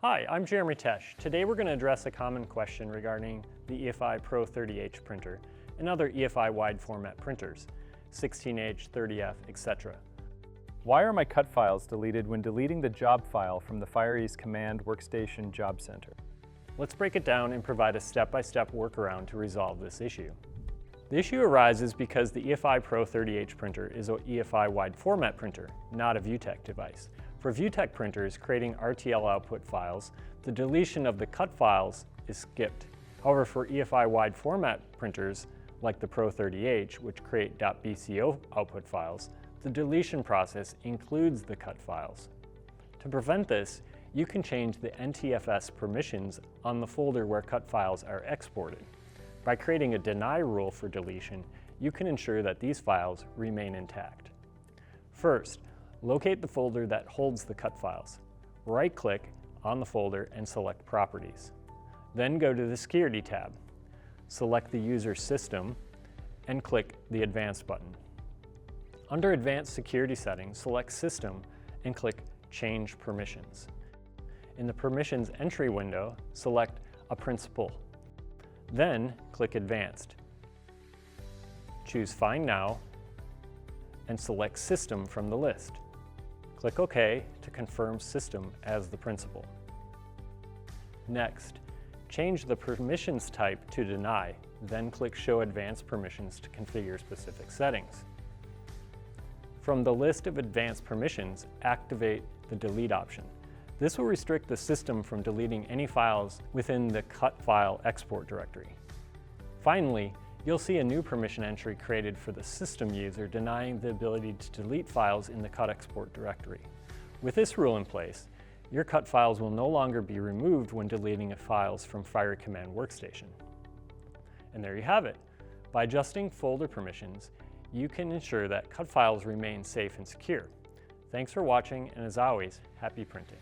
Hi, I'm Jeremy Tesh. Today we're going to address a common question regarding the EFI Pro 30H printer and other EFI wide format printers, 16H, 30F, etc. Why are my cut files deleted when deleting the job file from the FireEase Command Workstation Job Center? Let's break it down and provide a step-by-step workaround to resolve this issue. The issue arises because the EFI Pro 30H printer is an EFI wide format printer, not a ViewTek device. For ViewTek printers creating RTL output files, the deletion of the cut files is skipped. However, for EFI wide format printers like the Pro 30H, which create .bco output files, the deletion process includes the cut files. To prevent this, you can change the NTFS permissions on the folder where cut files are exported. By creating a deny rule for deletion, you can ensure that these files remain intact. First, locate the folder that holds the cut files. Right-click on the folder and select Properties. Then go to the Security tab. Select the user system and click the Advanced button. Under Advanced Security Settings, select System and click Change Permissions. In the Permissions entry window, select a principal. Then click Advanced. Choose Find Now and select System from the list. Click OK to confirm System as the principal. Next, change the permissions type to Deny, then click Show Advanced Permissions to configure specific settings. From the list of advanced permissions, activate the Delete option. This will restrict the system from deleting any files within the cut file export directory. Finally, you'll see a new permission entry created for the system user denying the ability to delete files in the cut export directory. With this rule in place, your cut files will no longer be removed when deleting files from Fire Command Workstation. And there you have it. By adjusting folder permissions, you can ensure that cut files remain safe and secure. Thanks for watching, and as always, happy printing.